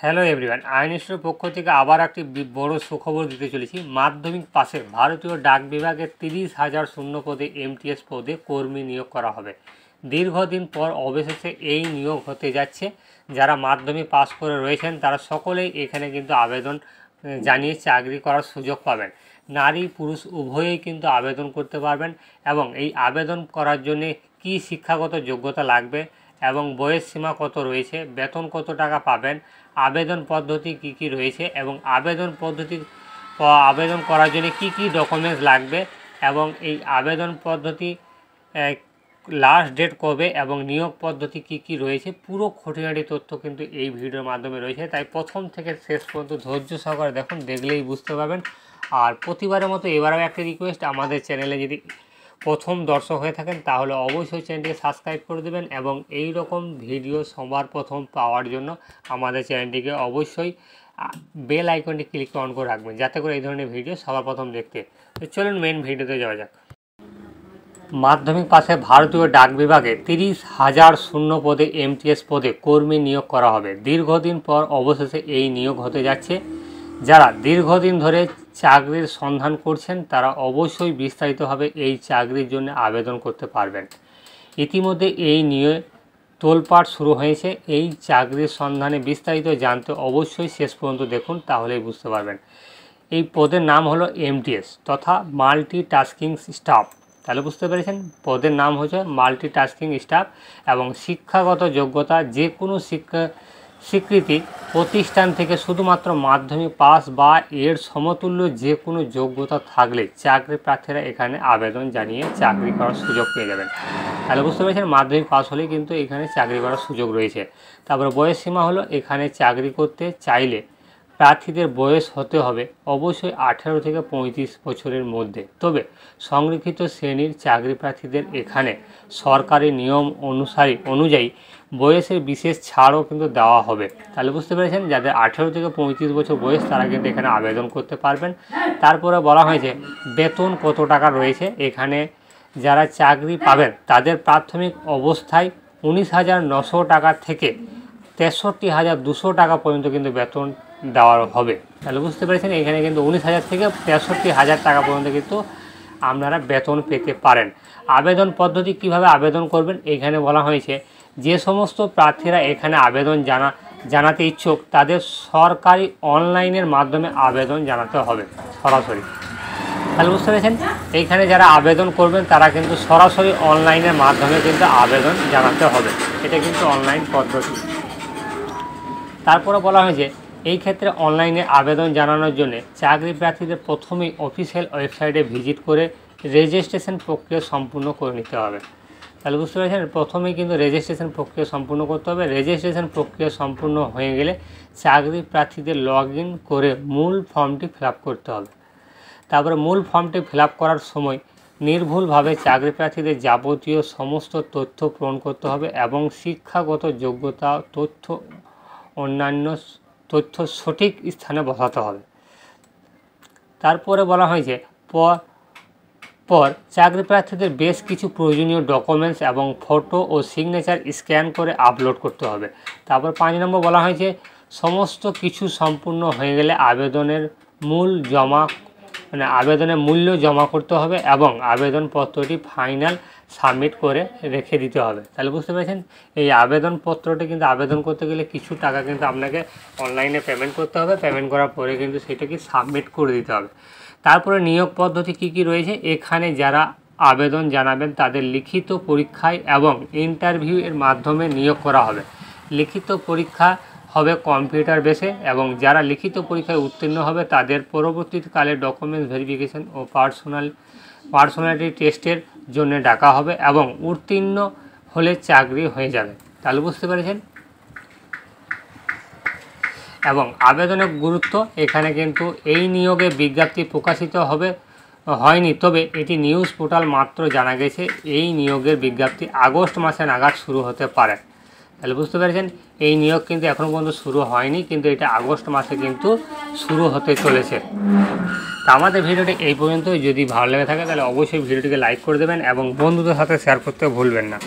Hello everyone, আইনস্টের পক্ষ থেকে আবার একটি বড় সুখবর দিতে চলেছি। মাধ্যমিক পাশে ভারতীয় ডাক বিভাগে 30,000 শূন্য পদে এমটিএস পদে কর্মী নিয়োগ করা হবে। দীর্ঘদিন পর অবশেষে এই নিয়োগ হতে যাচ্ছে। যারা মাধ্যমিক পাস করে রয়েছেন তারা সকলেই এখানে কিন্তু আবেদন জানিয়ে চাকরি করার সুযোগ পাবেন। নারী পুরুষ উভয়েই কিন্তু আবেদন করতে পারবেন এবং এই আবেদন করার জন্যে কী শিক্ষাগত যোগ্যতা লাগবে এবং বয়স সীমা কত রয়েছে, বেতন কত টাকা পাবেন, আবেদন পদ্ধতি কি কি রয়েছে এবং আবেদন করার জন্য কি কি ডকুমেন্টস লাগবে এবং এই আবেদন পদ্ধতি লাস্ট ডেট কবে এবং নিয়োগ পদ্ধতি কি কি রয়েছে, পুরো খুঁটিনাটি তথ্য কিন্তু এই ভিডিওর মাধ্যমে রয়েছে। তাই প্রথম থেকে শেষ পর্যন্ত ধৈর্য সহকারে দেখুন, দেখলেই বুঝতে পারবেন। আর প্রতিবারের মতো এবারেও একটা রিকোয়েস্ট, আমাদের চ্যানেলে যদি প্রথম দর্শক হয়ে থাকেন তাহলে অবশ্যই চ্যানেলটিকে সাবস্ক্রাইব করে দেবেন এবং এই রকম ভিডিও সবার প্রথম পাওয়ার জন্য আমাদের চ্যানেলটিকে অবশ্যই বেল আইকনটি ক্লিক অন করে রাখবেন, যাতে করে এই ধরনের ভিডিও সবার প্রথম দেখতে। তো চলুন মেন ভিডিওতে যাওয়া যাক। মাধ্যমিক পাশে ভারতীয় ডাক বিভাগে 30,000 শূন্য পদে এমটিএস পদে কর্মী নিয়োগ করা হবে। দীর্ঘদিন পর অবশেষে এই নিয়োগ হতে যাচ্ছে। যারা দীর্ঘদিন ধরে চাকরির সন্ধান করছেন তারা অবশ্যই বিস্তারিতভাবে এই চাকরির জন্য আবেদন করতে পারবেন। ইতিমধ্যে এই নিয়ে তোলপাড় শুরু হয়েছে। এই চাকরির সন্ধানে বিস্তারিত জানতে অবশ্যই শেষ পর্যন্ত দেখুন, তাহলেই বুঝতে পারবেন। এই পদের নাম হলো এমটিএস তথা মাল্টিটাস্কিং স্টাফ। তাহলে বুঝতে পেরেছেন, পদের নাম হচ্ছে মাল্টিটাস্কিং স্টাফ এবং শিক্ষাগত যোগ্যতা যে কোনো স্বীকৃতি প্রতিষ্ঠান থেকে শুধুমাত্র মাধ্যমিক পাস বা এর সমতুল্য যে কোনো যোগ্যতা থাকলে চাকরি প্রার্থীরা এখানে আবেদন জানিয়ে চাকরি করার সুযোগ পেয়ে যাবেন। তাহলে বুঝতে পেরেছেন, মাধ্যমিক পাস হলেই কিন্তু এখানে চাকরি করার সুযোগ রয়েছে। তারপরে বয়স সীমা হলো, এখানে চাকরি করতে চাইলে প্রার্থীদের বয়স হতে হবে অবশ্যই 18 থেকে 35 বছরের মধ্যে। তবে সংরক্ষিত শ্রেণীর চাকরি প্রার্থীদের এখানে সরকারি নিয়ম অনুযায়ী বয়সের বিশেষ ছাড়ও কিন্তু দেওয়া হবে। তাহলে বুঝতে পেরেছেন, যাদের 18 থেকে 35 বছর বয়স তারা কিন্তু এখানে আবেদন করতে পারবেন। তারপরে বলা হয়েছে বেতন কত টাকা রয়েছে। এখানে যারা চাকরি পাবেন তাদের প্রাথমিক অবস্থায় 19,900 টাকা থেকে 63,200 টাকা পর্যন্ত কিন্তু বেতন দেওয়া হবে। তাহলে বুঝতে পেরেছেন, এখানে কিন্তু 19,000 থেকে 63,000 টাকা পর্যন্ত কিন্তু আপনারা বেতন পেতে পারেন। আবেদন পদ্ধতি কিভাবে আবেদন করবেন এখানে বলা হয়েছে, যে সমস্ত প্রার্থীরা এখানে আবেদন জানাতে ইচ্ছুক তাদের সরকারি অনলাইনের মাধ্যমে আবেদন জানাতে হবে সরাসরি। তাহলে বুঝতে পেরেছেন, এইখানে যারা আবেদন করবেন তারা কিন্তু সরাসরি অনলাইনের মাধ্যমে কিন্তু আবেদন জানাতে হবে। এটা কিন্তু অনলাইন পদ্ধতি। তারপরে বলা হয়েছে এই ক্ষেত্রে অনলাইনে আবেদন জানানোর জন্য চাকরি প্রার্থীদের প্রথমেই অফিসিয়াল ওয়েবসাইটে ভিজিট করে রেজিস্ট্রেশন প্রক্রিয়া সম্পূর্ণ করে নিতে হবে। তাহলে বুঝতে পেরেছেন, প্রথমেই কিন্তু রেজিস্ট্রেশন প্রক্রিয়া সম্পূর্ণ করতে হবে। রেজিস্ট্রেশন প্রক্রিয়া সম্পূর্ণ হয়ে গেলে চাকরি প্রার্থীদের লগ ইন করে মূল ফর্মটি ফিল আপ করতে হবে। তারপরে মূল ফর্মটি ফিল আপ করার সময় নির্ভুলভাবে চাকরি প্রার্থীদের যাবতীয় সমস্ত তথ্য পূরণ করতে হবে এবং শিক্ষাগত যোগ্যতা অন্যান্য তথ্য সঠিক স্থানে বসাতে হবে। তারপরে বলা হয়েছে পর চাকরি প্রার্থীদের বেশ কিছু প্রয়োজনীয় ডকুমেন্টস এবং ফটো ও সিগনেচার স্ক্যান করে আপলোড করতে হবে। তারপর 5 নম্বর বলা হয়েছে সমস্ত কিছু সম্পূর্ণ হয়ে গেলে আবেদনের মূল্য জমা করতে হবে এবং আবেদনপত্রটি ফাইনাল সাবমিট করে রেখে দিতে হবে। তাহলে বুঝতে পেরেছেন, এই আবেদনপত্রটি কিন্তু আবেদন করতে গেলে কিছু টাকা কিন্তু আপনাকে অনলাইনে পেমেন্ট করতে হবে। পেমেন্ট করার পরে কিন্তু সেটাকে সাবমিট করে দিতে হবে। তারপরে নিয়োগ পদ্ধতি কি কি রয়েছে, এখানে যারা আবেদন জানাবেন তাদের লিখিত পরীক্ষায় এবং ইন্টারভিউ এর মাধ্যমে নিয়োগ করা হবে। লিখিত পরীক্ষা হবে কম্পিউটার বেসে এবং যারা লিখিত পরীক্ষায় উত্তীর্ণ হবে তাদের পরবর্তীকালে ডকুমেন্টস ভেরিফিকেশন ও পার্সোনালিটি টেস্টের জন্য ডাকা হবে এবং উত্তীর্ণ হলে চাকরি হয়ে যাবে। তাহলে বুঝতে পেরেছেন, এবং আবেদনের গুরুত্ব এখানে কিন্তু এই নিয়োগে বিজ্ঞপ্তি প্রকাশিত হয়নি, তবে এটি নিউজ পোর্টাল মাত্র জানা গেছে এই নিয়োগের বিজ্ঞপ্তি আগস্ট মাসে নাগাদ শুরু হতে পারে। তাহলে বুঝতে পেরেছেন, এই নিয়োগ কিন্তু এখনও পর্যন্ত শুরু হয়নি, কিন্তু এটা আগস্ট মাসে কিন্তু শুরু হতে চলেছে। তো আমাদের ভিডিওটি এই পর্যন্তই। যদি ভালো লেগে থাকে তাহলে অবশ্যই ভিডিওটিকে লাইক করে দেবেন এবং বন্ধুদের সাথে শেয়ার করতে ভুলবেন না।